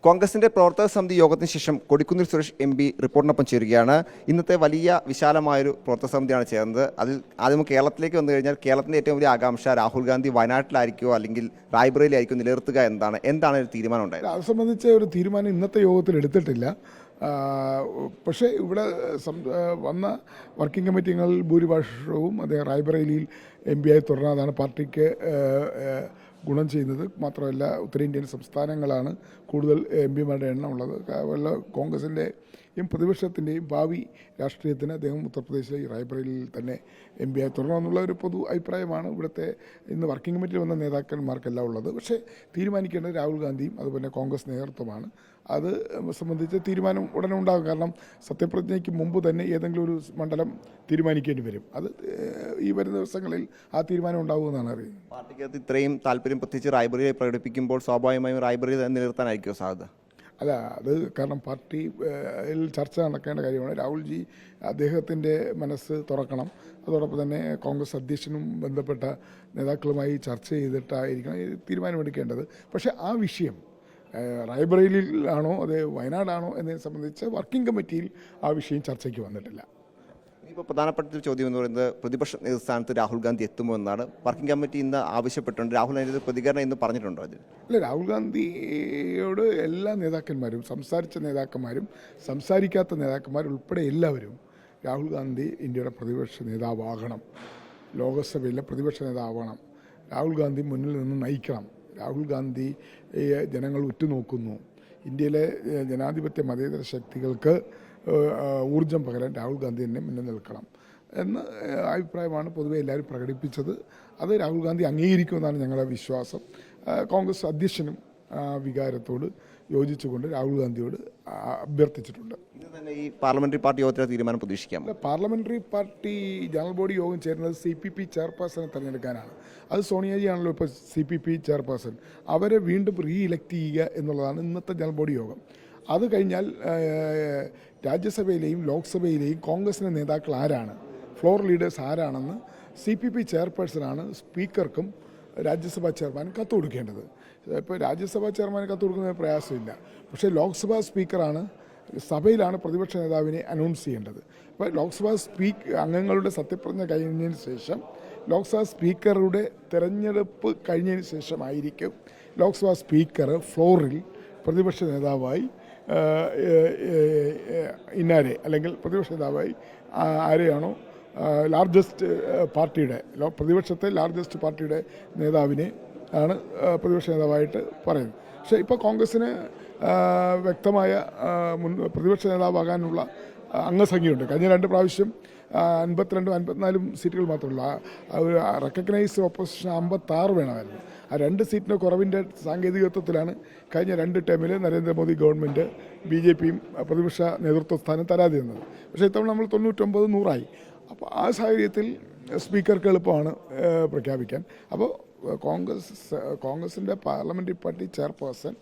കോൺഗ്രസിന്റെ പ്രവർത്തക സമിതി യോഗത്തിന് ശേഷം കൊടിക്കുന്നിൽ സുരേഷ് എം പി റിപ്പോർട്ടിനൊപ്പം ചേരുകയാണ്. ഇന്നത്തെ വലിയ വിശാലമായൊരു പ്രവർത്തക സമിതിയാണ് ചേർന്നത്. അതിൽ ആദ്യം കേരളത്തിലേക്ക് വന്നു കഴിഞ്ഞാൽ കേരളത്തിൻ്റെ ഏറ്റവും വലിയ ആകാംക്ഷ രാഹുൽ ഗാന്ധി വയനാട്ടിലായിരിക്കുമോ അല്ലെങ്കിൽ റായ്ബറേലിയായിരിക്കും നിലനിർത്തുക എന്താണ് ഒരു തീരുമാനം ഉണ്ടായത്? അത് സംബന്ധിച്ച ഒരു തീരുമാനം ഇന്നത്തെ യോഗത്തിൽ എടുത്തിട്ടില്ല. പക്ഷേ ഇവിടെ വന്ന വർക്കിംഗ് കമ്മിറ്റി അംഗങ്ങളിൽ ഭൂരിപക്ഷവും അദ്ദേഹം റായ്ബറേലിയിൽ എം പി ആയി തുടർന്നതാണ് പാർട്ടിക്ക് ഗുണം ചെയ്യുന്നത്. മാത്രമല്ല ഉത്തരേന്ത്യൻ സംസ്ഥാനങ്ങളാണ് കൂടുതൽ എം പിമാരുടെ എണ്ണം ഉള്ളത്. വല്ല കോൺഗ്രസിൻ്റെയും പ്രതിപക്ഷത്തിൻ്റെയും ഭാവി രാഷ്ട്രീയത്തിന് അദ്ദേഹം ഉത്തർപ്രദേശിലെ റായ്ബറേലിയിൽ തന്നെ എം പി ആയി തുടരണമെന്നുള്ള ഒരു പൊതു അഭിപ്രായമാണ് ഇവിടുത്തെ ഇന്ന് വർക്കിംഗ് കമ്മിറ്റിയിൽ വന്ന നേതാക്കന്മാർക്കെല്ലാം ഉള്ളത്. പക്ഷേ തീരുമാനിക്കേണ്ടത് രാഹുൽ ഗാന്ധിയും അതുപോലെ കോൺഗ്രസ് നേതൃത്വമാണ്. അത് സംബന്ധിച്ച് തീരുമാനം ഉടനെ ഉണ്ടാകും. കാരണം സത്യപ്രതിജ്ഞയ്ക്ക് മുമ്പ് തന്നെ ഏതെങ്കിലും ഒരു മണ്ഡലം തീരുമാനിക്കേണ്ടി വരും. അത് ഈ വരുന്ന ദിവസങ്ങളിൽ ആ തീരുമാനം ഉണ്ടാകുമെന്നാണ് അറിയുന്നത്. പാർട്ടിക്കകത്ത് ഇത്രയും താല്പര്യം പ്രത്യേകിച്ച് റായ്ബറേലിയെ പ്രകടിപ്പിക്കുമ്പോൾ സ്വാഭാവികമായും റായ്ബറേലി നിലനിർത്താനായിരിക്കുമോ സാധ്യത? അല്ല, അത് കാരണം പാർട്ടിയിൽ ചർച്ച നടക്കേണ്ട കാര്യമാണ്. രാഹുൽജി അദ്ദേഹത്തിൻ്റെ മനസ്സ് തുറക്കണം. അതോടൊപ്പം തന്നെ കോൺഗ്രസ് അധ്യക്ഷനും ബന്ധപ്പെട്ട നേതാക്കളുമായി ചർച്ച ചെയ്തിട്ടായിരിക്കണം തീരുമാനമെടുക്കേണ്ടത്. പക്ഷേ ആ വിഷയം റായ്ബറേലിയിലാണോ അത് വയനാടാണോ എന്നതിനെ സംബന്ധിച്ച് വർക്കിംഗ് കമ്മിറ്റിയിൽ ആ വിഷയം ചർച്ചയ്ക്ക് വന്നിട്ടില്ല. ഇപ്പോൾ പ്രധാനപ്പെട്ട ഒരു ചോദ്യം എന്ന് പറയുന്നത് പ്രതിപക്ഷ നേതൃസ്ഥാനത്ത് രാഹുൽ ഗാന്ധി എത്തുമോ എന്നാണ്. വർക്കിംഗ് കമ്മിറ്റി ഇന്ന് ആവശ്യപ്പെട്ടിട്ടുണ്ട്. രാഹുൽ അതിൻ്റെ പ്രതികരണം ഇന്ന് പറഞ്ഞിട്ടുണ്ടോ? അതിൽ അല്ല, രാഹുൽ ഗാന്ധിയോട് എല്ലാ നേതാക്കന്മാരും, സംസാരിച്ച നേതാക്കന്മാരും സംസാരിക്കാത്ത നേതാക്കന്മാരുൾപ്പെടെ എല്ലാവരും രാഹുൽ ഗാന്ധി ഇന്ത്യയുടെ പ്രതിപക്ഷ നേതാവാകണം, ലോകസഭയിലെ പ്രതിപക്ഷ നേതാവാകണം, രാഹുൽ ഗാന്ധി മുന്നിൽ നിന്ന് നയിക്കണം, രാഹുൽ ഗാന്ധിയെ ജനങ്ങൾ ഉറ്റുനോക്കുന്നു, ഇന്ത്യയിലെ ജനാധിപത്യ മതേതര ശക്തികൾക്ക് ഊർജം പകരാൻ രാഹുൽ ഗാന്ധി തന്നെ മുന്നിൽ നിൽക്കണം എന്ന അഭിപ്രായമാണ് പൊതുവെ എല്ലാവരും പ്രകടിപ്പിച്ചത്. അത് രാഹുൽ ഗാന്ധി അംഗീകരിക്കുമെന്നാണ് ഞങ്ങളുടെ വിശ്വാസം. കോൺഗ്രസ് അധ്യക്ഷനും വികാരത്തോട് യോജിച്ചുകൊണ്ട് രാഹുൽ ഗാന്ധിയോട് അഭ്യർത്ഥിച്ചിട്ടുണ്ട്. ഇന്ന് തന്നെ ഈ പാർലമെന്ററി പാർട്ടി യോഗത്തിലെ തീരുമാനം പ്രതീക്ഷിക്കാം. പാർലമെന്ററി പാർട്ടി ജനറൽ ബോഡി യോഗം ചേരുന്നത് CPP ചെയർപേഴ്സണെ തിരഞ്ഞെടുക്കാനാണ്. അത് സോണിയാജിയാണല്ലോ ഇപ്പോൾ CPP ചെയർപേഴ്സൺ. അവരെ വീണ്ടും ഇലക്ട് ചെയ്യുക എന്നുള്ളതാണ് ഇന്നത്തെ ജനറൽ ബോഡി യോഗം. അത് കഴിഞ്ഞാൽ രാജ്യസഭയിലെയും ലോക്സഭയിലെയും കോൺഗ്രസിൻ്റെ നേതാക്കൾ ആരാണ്, ഫ്ലോർ ലീഡേഴ്സ് ആരാണെന്ന് CPP ചെയർപേഴ്സണാണ് സ്പീക്കർക്കും രാജ്യസഭാ ചെയർമാനും കത്ത് കൊടുക്കേണ്ടത്. ഇപ്പോൾ രാജ്യസഭാ ചെയർമാൻ കത്ത് കൊടുക്കുന്നതിന് പ്രയാസമില്ല. പക്ഷേ ലോക്സഭാ സ്പീക്കറാണ്, സഭയിലാണ് പ്രതിപക്ഷ നേതാവിനെ അനൗൺസ് ചെയ്യേണ്ടത്. അപ്പോൾ ലോക്സഭാ അംഗങ്ങളുടെ സത്യപ്രതിജ്ഞ കഴിഞ്ഞതിന് ശേഷം ലോക്സഭാ സ്പീക്കറുടെ തിരഞ്ഞെടുപ്പ് കഴിഞ്ഞതിന് ശേഷമായിരിക്കും ലോക്സഭാ സ്പീക്കർ ഫ്ലോറിൽ പ്രതിപക്ഷ നേതാവായി ഇന്നാരെ അല്ലെങ്കിൽ പ്രതിപക്ഷ നേതാവായി ആരെയാണോ ലാർജസ്റ്റ് പാർട്ടിയുടെ പ്രതിപക്ഷത്തെ ലാർജസ്റ്റ് പാർട്ടിയുടെ നേതാവിനെ ആണ് പ്രതിപക്ഷ നേതാവായിട്ട് പറയുന്നത്. പക്ഷേ ഇപ്പോൾ കോൺഗ്രസ്സിന് വ്യക്തമായ പ്രതിപക്ഷ നേതാവാകാനുള്ള അംഗസംഖ്യയുണ്ട്. കഴിഞ്ഞ 2 പ്രാവശ്യം 52 54 സീറ്റുകൾ മാത്രമല്ല, റെക്കഗ്നൈസ്ഡ് ഓപ്പോസിഷൻ 56 വേണമായിരുന്നു. ആ 2 സീറ്റിൻ്റെ കുറവിൻ്റെ സാങ്കേതികത്വത്തിലാണ് കഴിഞ്ഞ 2 ടേമിൽ നരേന്ദ്രമോദി ഗവൺമെൻറ് BJPയും പ്രതിപക്ഷ നേതൃത്വ സ്ഥാനം തരാതെ നിന്നത്. പക്ഷേ ഇത്തവണ നമ്മൾ 99 100ആയി. അപ്പോൾ ആ സാഹചര്യത്തിൽ സ്പീക്കർക്ക് എളുപ്പമാണ് പ്രഖ്യാപിക്കാൻ. അപ്പോൾ കോൺഗ്രസിൻ്റെ പാർലമെൻ്ററി പാർട്ടി ചെയർപേഴ്സൺ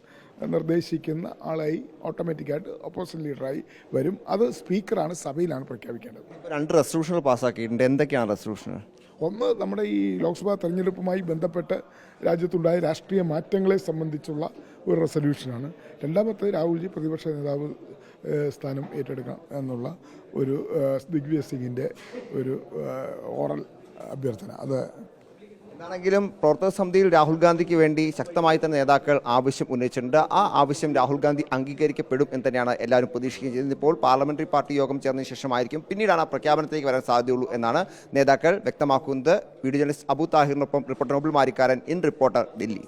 നിർദ്ദേശിക്കുന്ന ആളായി ഓട്ടോമാറ്റിക്കായിട്ട് ഓപ്പോസിഷൻ ലീഡറായി വരും. അത് സ്പീക്കറാണ്, സഭയിലാണ് പ്രഖ്യാപിക്കേണ്ടത്. 2 റെസൊല്യൂഷനുകൾ പാസ്സാക്കിയിട്ടുണ്ട്. എന്തൊക്കെയാണ് റെസൊല്യൂഷനുകൾ? ഒന്ന്, നമ്മുടെ ഈ ലോക്സഭാ തെരഞ്ഞെടുപ്പുമായി ബന്ധപ്പെട്ട് രാജ്യത്തുണ്ടായ രാഷ്ട്രീയ മാറ്റങ്ങളെ സംബന്ധിച്ചുള്ള ഒരു റെസൊല്യൂഷനാണ്. രണ്ടാമത്തെ രാഹുൽജി പ്രതിപക്ഷ നേതാവ് സ്ഥാനം ഏറ്റെടുക്കണം എന്നുള്ള ഒരു ദിഗ്വിജയ് സിംഗിൻ്റെ ഒരു ഓറൽ അഭ്യർത്ഥന. അത് എന്താണെങ്കിലും പ്രവർത്തക സമിതിയിൽ രാഹുൽ ഗാന്ധിക്ക് വേണ്ടി ശക്തമായി തന്നെ നേതാക്കൾ ആവശ്യം ഉന്നയിച്ചിട്ടുണ്ട്. ആ ആവശ്യം രാഹുൽ ഗാന്ധി അംഗീകരിക്കപ്പെടും എന്ന് തന്നെയാണ് എല്ലാവരും പ്രതീക്ഷിക്കുകയും ചെയ്യുന്നത്. ഇപ്പോൾ പാർലമെന്ററി പാർട്ടി യോഗം ചേർന്നതിന് ശേഷമായിരിക്കും പിന്നീടാണ് ആ പ്രഖ്യാപനത്തിലേക്ക് വരാൻ സാധ്യതയുള്ളൂ എന്നാണ് നേതാക്കൾ വ്യക്തമാക്കുന്നത്. വീഡിയോ ജേർണലിസ്റ്റ് അബു താഹിറിനൊപ്പം reporter Noble Marikkaran, in reporter, Delhi.